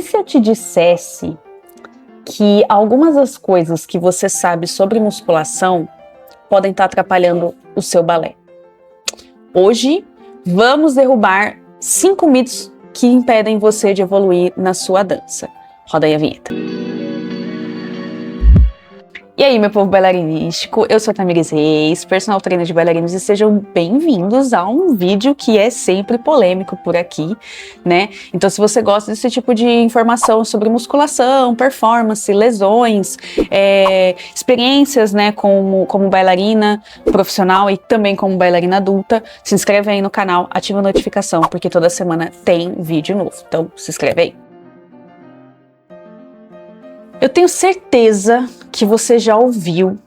E se eu te dissesse que algumas das coisas que você sabe sobre musculação podem estar atrapalhando o seu balé? Hoje, vamos derrubar 5 mitos que impedem você de evoluir na sua dança. Roda aí a vinheta. E aí, meu povo bailarinístico, eu sou a Tamires Reis, personal trainer de bailarinos, e sejam bem-vindos a um vídeo que é sempre polêmico por aqui, né? Então, se você gosta desse tipo de informação sobre musculação, performance, lesões, experiências, né, como bailarina profissional e também como bailarina adulta, se inscreve aí no canal, ativa a notificação, porque toda semana tem vídeo novo. Então, se inscreve aí. Eu tenho certeza que você já ouviu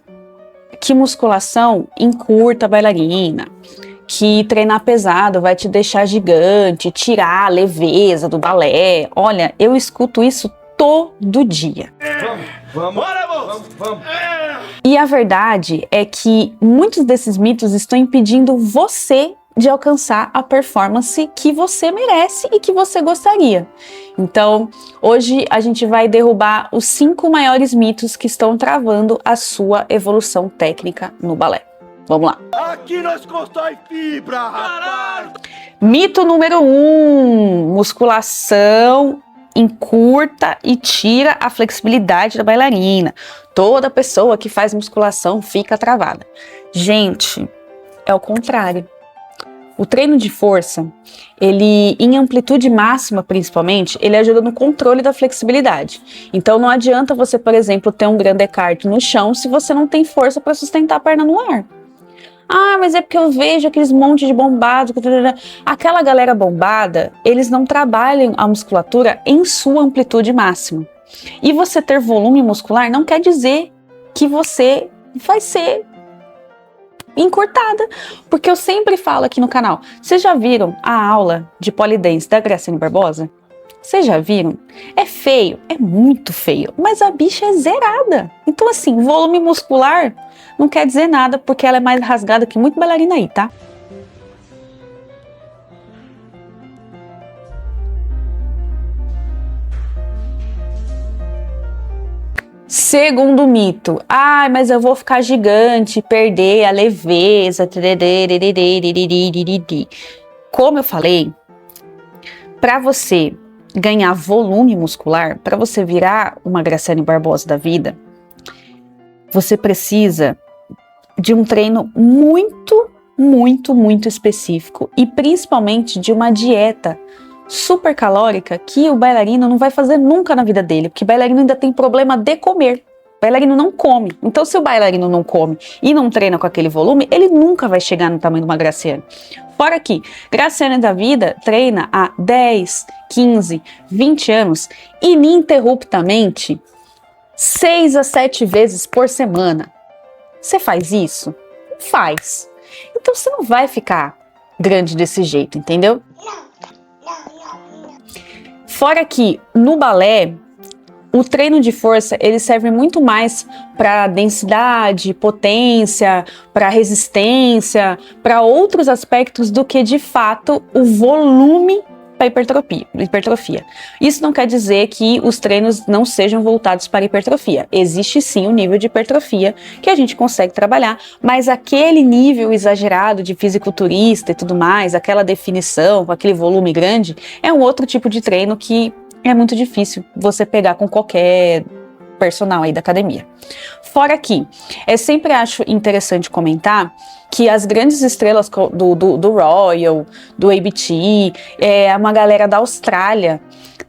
que musculação encurta a bailarina, que treinar pesado vai te deixar gigante, tirar a leveza do balé. Olha, eu escuto isso todo dia. Vamos. E a verdade é que muitos desses mitos estão impedindo você de alcançar a performance que você merece e que você gostaria. Então, hoje a gente vai derrubar os 5 maiores mitos que estão travando a sua evolução técnica no balé. Vamos lá. Aqui nós constrói fibra, rapaz. Mito número 1: musculação encurta e tira a flexibilidade da bailarina. Toda pessoa que faz musculação fica travada. Gente, é o contrário. O treino de força, ele, em amplitude máxima principalmente, ele ajuda no controle da flexibilidade. Então não adianta você, por exemplo, ter um grande écarte no chão se você não tem força para sustentar a perna no ar. Ah, mas é porque eu vejo aqueles montes de bombados. Aquela galera bombada, eles não trabalham a musculatura em sua amplitude máxima. E você ter volume muscular não quer dizer que você vai ser encurtada, porque eu sempre falo aqui no canal, vocês já viram a aula de polidense da Graciane Barbosa? Vocês já viram? É feio, é muito feio, mas a bicha é zerada. Então assim, volume muscular não quer dizer nada, porque ela é mais rasgada que muito bailarina aí, tá? Segundo mito, mas eu vou ficar gigante, perder a leveza. Como eu falei, para você ganhar volume muscular, para você virar uma Graciane Barbosa da vida, você precisa de um treino muito, muito, muito específico e principalmente de uma dieta super calórica que o bailarino não vai fazer nunca na vida dele, porque o bailarino ainda tem problema de comer. O bailarino não come. Então, se o bailarino não come e não treina com aquele volume, ele nunca vai chegar no tamanho de uma Graciane. Fora que Graciane da vida treina há 10, 15, 20 anos ininterruptamente 6 a 7 vezes por semana. Você faz isso? Faz. Então você não vai ficar grande desse jeito, entendeu? Fora que no balé, o treino de força ele serve muito mais para densidade, potência, para resistência, para outros aspectos do que de fato o volume para hipertrofia. Isso não quer dizer que os treinos não sejam voltados para hipertrofia. Existe sim um nível de hipertrofia que a gente consegue trabalhar, mas aquele nível exagerado de fisiculturista e tudo mais, aquela definição, com aquele volume grande, é um outro tipo de treino que é muito difícil você pegar com qualquer personal aí da academia. Fora que, eu sempre acho interessante comentar que as grandes estrelas do Royal, do ABT, uma galera da Austrália,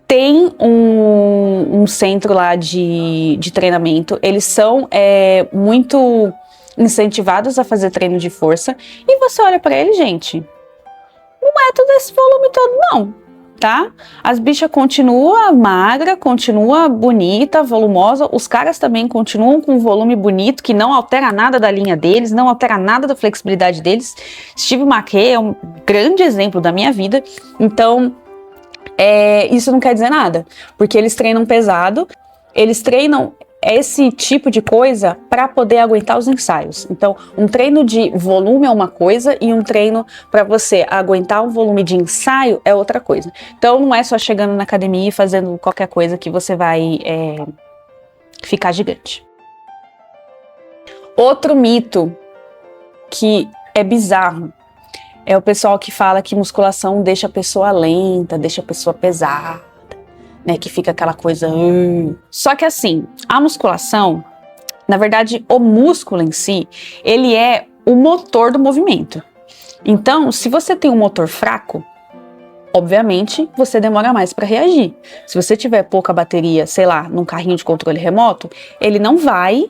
tem um centro lá de treinamento. Eles são muito incentivados a fazer treino de força. E você olha pra ele, gente, não é todo esse volume todo, não. Tá? As bichas continuam magra, continua bonita, volumosa, os caras também continuam com um volume bonito, que não altera nada da linha deles, não altera nada da flexibilidade deles. Steve McKay é um grande exemplo da minha vida, então isso não quer dizer nada, porque eles treinam pesado, eles treinam esse tipo de coisa para poder aguentar os ensaios. Então, um treino de volume é uma coisa e um treino para você aguentar um volume de ensaio é outra coisa. Então, não é só chegando na academia e fazendo qualquer coisa que você vai ficar gigante. Outro mito que é bizarro é o pessoal que fala que musculação deixa a pessoa lenta, deixa a pessoa pesada, né, que fica aquela coisa... Só que assim, a musculação, na verdade, o músculo em si, ele é o motor do movimento. Então, se você tem um motor fraco, obviamente, você demora mais para reagir. Se você tiver pouca bateria, sei lá, num carrinho de controle remoto, ele não vai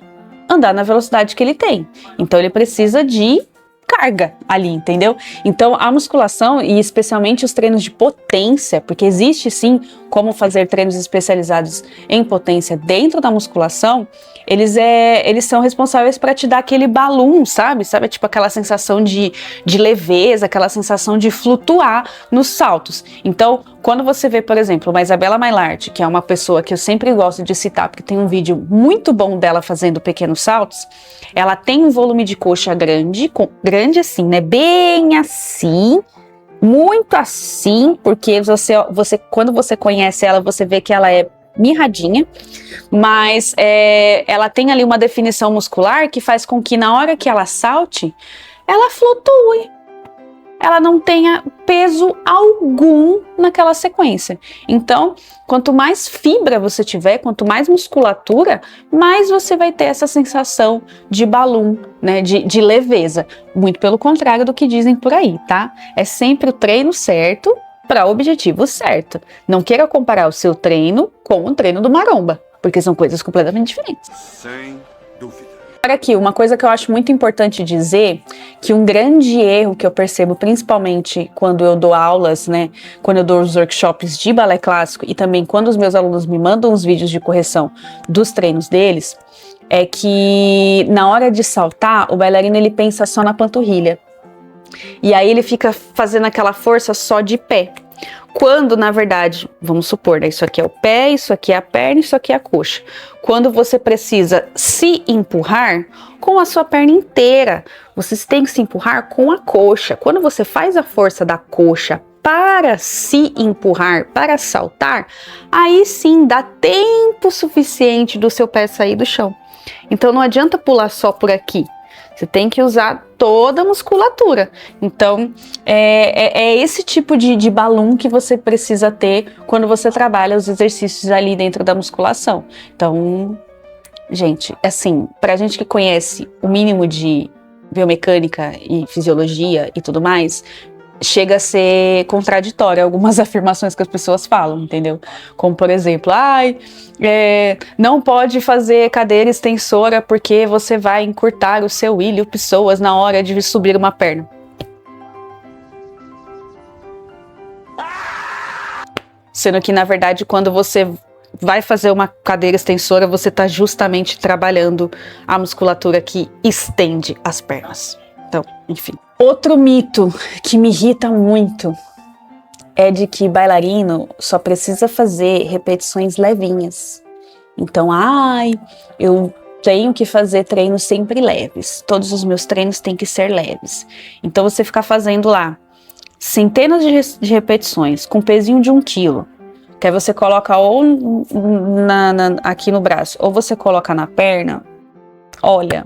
andar na velocidade que ele tem. Então, ele precisa de carga ali, entendeu? Então a musculação e especialmente os treinos de potência, porque existe sim como fazer treinos especializados em potência dentro da musculação, eles são responsáveis para te dar aquele balão, sabe? Tipo aquela sensação de leveza, aquela sensação de flutuar nos saltos. Então, quando você vê, por exemplo, uma Isabela Maillard, que é uma pessoa que eu sempre gosto de citar, porque tem um vídeo muito bom dela fazendo pequenos saltos, ela tem um volume de coxa grande assim, né? Bem assim, muito assim, porque você quando você conhece ela, você vê que ela é mirradinha, mas ela tem ali uma definição muscular que faz com que na hora que ela salte, ela flutue. Ela não tenha peso algum naquela sequência. Então, quanto mais fibra você tiver, quanto mais musculatura, mais você vai ter essa sensação de balão, né, de leveza. Muito pelo contrário do que dizem por aí, tá? É sempre o treino certo para o objetivo certo. Não queira comparar o seu treino com o treino do maromba, porque são coisas completamente diferentes. Sem dúvida. Agora aqui, uma coisa que eu acho muito importante dizer, que um grande erro que eu percebo, principalmente quando eu dou aulas, né, quando eu dou os workshops de balé clássico e também quando os meus alunos me mandam os vídeos de correção dos treinos deles, é que na hora de saltar, o bailarino ele pensa só na panturrilha. E aí ele fica fazendo aquela força só de pé. Quando, na verdade, vamos supor, né, isso aqui é o pé, isso aqui é a perna, isso aqui é a coxa. Quando você precisa se empurrar com a sua perna inteira, você tem que se empurrar com a coxa. Quando você faz a força da coxa para se empurrar, para saltar, aí sim dá tempo suficiente do seu pé sair do chão. Então não adianta pular só por aqui. Você tem que usar toda a musculatura. Então, é esse tipo de balão que você precisa ter quando você trabalha os exercícios ali dentro da musculação. Então, gente, assim, pra gente que conhece o mínimo de biomecânica e fisiologia e tudo mais, chega a ser contraditório algumas afirmações que as pessoas falam, entendeu? Como, por exemplo, não pode fazer cadeira extensora porque você vai encurtar o seu ilho psoas na hora de subir uma perna. Sendo que, na verdade, quando você vai fazer uma cadeira extensora, você está justamente trabalhando a musculatura que estende as pernas. Então, enfim. Outro mito que me irrita muito é de que bailarino só precisa fazer repetições levinhas. Então, eu tenho que fazer treinos sempre leves. Todos os meus treinos têm que ser leves. Então, você ficar fazendo lá centenas de repetições com pezinho de 1 quilo, que aí você coloca ou aqui no braço, ou você coloca na perna. Olha,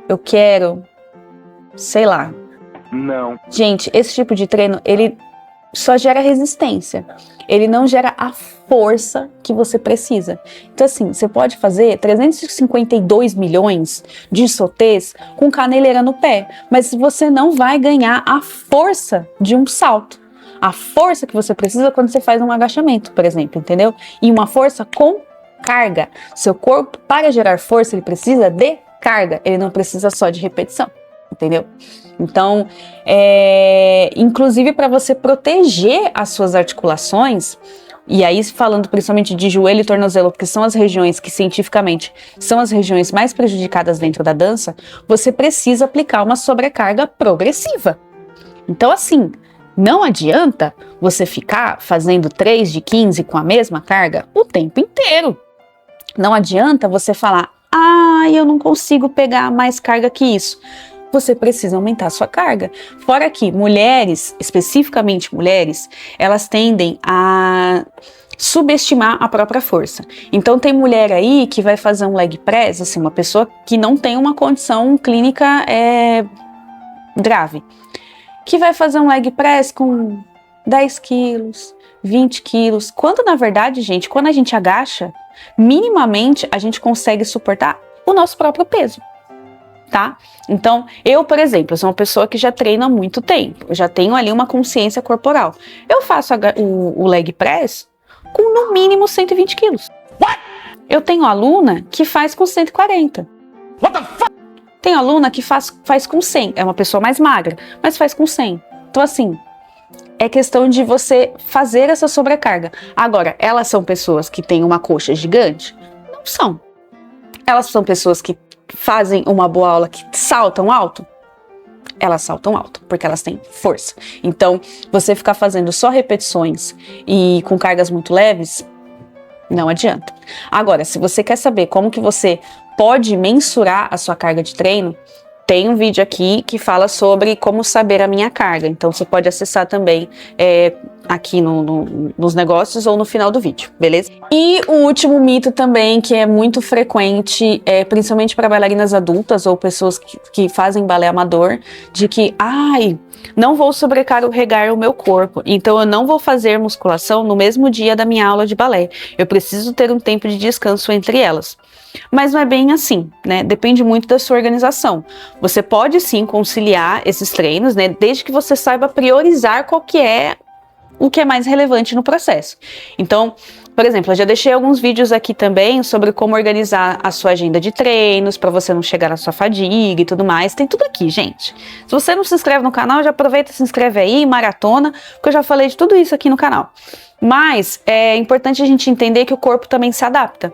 eu quero... sei lá. Não. Gente, esse tipo de treino, ele só gera resistência. Ele não gera a força que você precisa. Então, assim, você pode fazer 352 milhões de sotês com caneleira no pé, mas você não vai ganhar a força de um salto. A força que você precisa quando você faz um agachamento, por exemplo, entendeu? E uma força com carga. Seu corpo, para gerar força, ele precisa de carga. Ele não precisa só de repetição. Entendeu? Então, inclusive para você proteger as suas articulações, e aí falando principalmente de joelho e tornozelo, porque são as regiões que cientificamente são as regiões mais prejudicadas dentro da dança, você precisa aplicar uma sobrecarga progressiva. Então, assim, não adianta você ficar fazendo 3 de 15 com a mesma carga o tempo inteiro. Não adianta você falar, eu não consigo pegar mais carga que isso. Você precisa aumentar a sua carga. Fora que mulheres, especificamente mulheres, elas tendem a subestimar a própria força. Então tem mulher aí que vai fazer um leg press, assim, uma pessoa que não tem uma condição clínica grave, que vai fazer um leg press com 10 quilos, 20 quilos, quando na verdade, gente, quando a gente agacha, minimamente a gente consegue suportar o nosso próprio peso, tá? Então, eu, por exemplo, sou uma pessoa que já treina há muito tempo, eu já tenho ali uma consciência corporal. Eu faço o leg press com no mínimo 120 quilos. What? Eu tenho aluna que faz com 140. What the fuck? Tem aluna que faz com 100, é uma pessoa mais magra, mas faz com 100. Então, assim, é questão de você fazer essa sobrecarga. Agora, elas são pessoas que têm uma coxa gigante? Não são. Elas são pessoas que fazem uma boa aula, que saltam alto? Elas saltam alto, porque elas têm força. Então, você ficar fazendo só repetições e com cargas muito leves, não adianta. Agora, se você quer saber como que você pode mensurar a sua carga de treino, tem um vídeo aqui que fala sobre como saber a minha carga. Então, você pode acessar também aqui nos negócios ou no final do vídeo, beleza? E o último mito também, que é muito frequente, principalmente para bailarinas adultas ou pessoas que fazem balé amador, de que, não vou sobrecarregar o meu corpo, então eu não vou fazer musculação no mesmo dia da minha aula de balé. Eu preciso ter um tempo de descanso entre elas. Mas não é bem assim, né? Depende muito da sua organização. Você pode sim conciliar esses treinos, né? Desde que você saiba priorizar o que é mais relevante no processo. Então, por exemplo, eu já deixei alguns vídeos aqui também sobre como organizar a sua agenda de treinos para você não chegar na sua fadiga e tudo mais. Tem tudo aqui, gente. Se você não se inscreve no canal, já aproveita e se inscreve aí, maratona, porque eu já falei de tudo isso aqui no canal. Mas é importante a gente entender que o corpo também se adapta.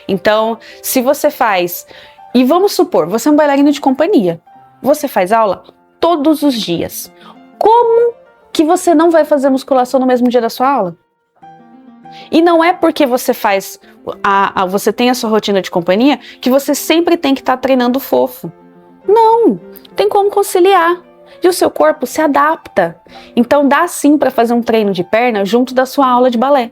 Então, se você faz... E vamos supor, você é um bailarino de companhia. Você faz aula todos os dias. Como que você não vai fazer musculação no mesmo dia da sua aula? E não é porque você você tem a sua rotina de companhia que você sempre tem que estar treinando fofo. Não, tem como conciliar. E o seu corpo se adapta. Então dá sim para fazer um treino de perna junto da sua aula de balé,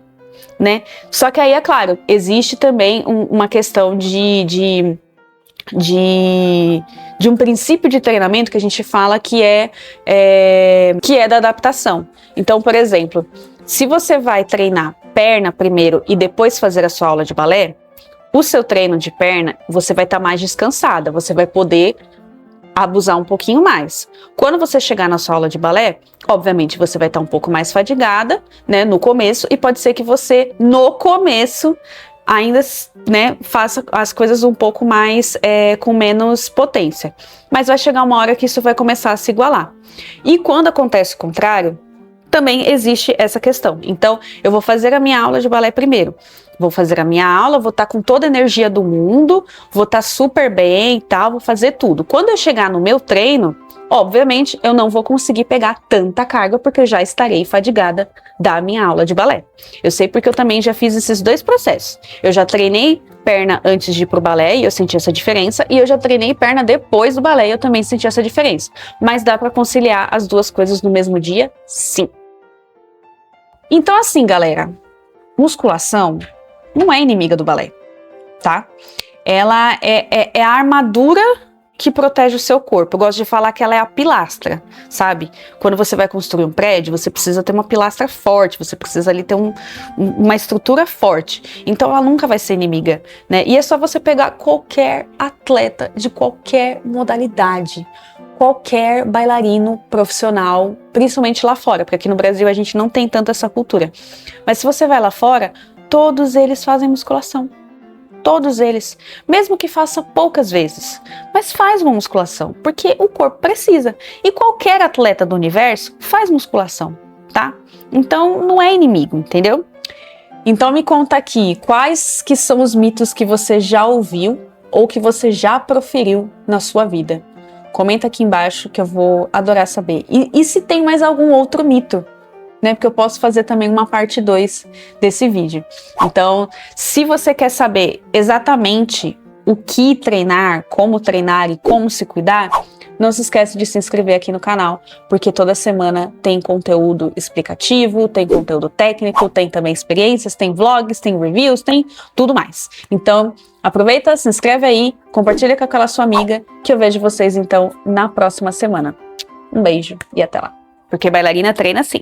né? Só que aí, é claro, existe também uma questão de um princípio de treinamento que a gente fala que é da adaptação. Então, por exemplo, se você vai treinar perna primeiro e depois fazer a sua aula de balé, o seu treino de perna, você vai estar mais descansada, você vai poder abusar um pouquinho mais. Quando você chegar na sua aula de balé, obviamente você vai estar um pouco mais fadigada, né, no começo, e pode ser que você, no começo, ainda, né, faça as coisas um pouco mais, com menos potência. Mas vai chegar uma hora que isso vai começar a se igualar. E quando acontece o contrário, também existe essa questão. Então, eu vou fazer a minha aula de balé primeiro. Vou fazer a minha aula, vou estar com toda a energia do mundo, vou estar super bem e tal, vou fazer tudo. Quando eu chegar no meu treino, obviamente, eu não vou conseguir pegar tanta carga porque eu já estarei fadigada da minha aula de balé. Eu sei porque eu também já fiz esses dois processos. Eu já treinei perna antes de ir pro balé e eu senti essa diferença, e eu já treinei perna depois do balé e eu também senti essa diferença. Mas dá para conciliar as duas coisas no mesmo dia? Sim. Então, assim, galera, musculação não é inimiga do balé, tá? Ela é a armadura que protege o seu corpo. Eu gosto de falar que ela é a pilastra, sabe? Quando você vai construir um prédio, você precisa ter uma pilastra forte, você precisa ali ter uma estrutura forte. Então ela nunca vai ser inimiga, né? E é só você pegar qualquer atleta de qualquer modalidade, qualquer bailarino profissional, principalmente lá fora, porque aqui no Brasil a gente não tem tanto essa cultura. Mas se você vai lá fora, todos eles fazem musculação. Todos eles, mesmo que faça poucas vezes, mas faz uma musculação, porque o corpo precisa. E qualquer atleta do universo faz musculação, tá? Então não é inimigo, entendeu? Então me conta aqui, quais que são os mitos que você já ouviu ou que você já proferiu na sua vida? Comenta aqui embaixo que eu vou adorar saber. E se tem mais algum outro mito, né? Porque eu posso fazer também uma parte 2 desse vídeo. Então, se você quer saber exatamente o que treinar, como treinar e como se cuidar, não se esquece de se inscrever aqui no canal, porque toda semana tem conteúdo explicativo, tem conteúdo técnico, tem também experiências, tem vlogs, tem reviews, tem tudo mais. Então, aproveita, se inscreve aí, compartilha com aquela sua amiga, que eu vejo vocês então na próxima semana. Um beijo e até lá. Porque bailarina treina sim.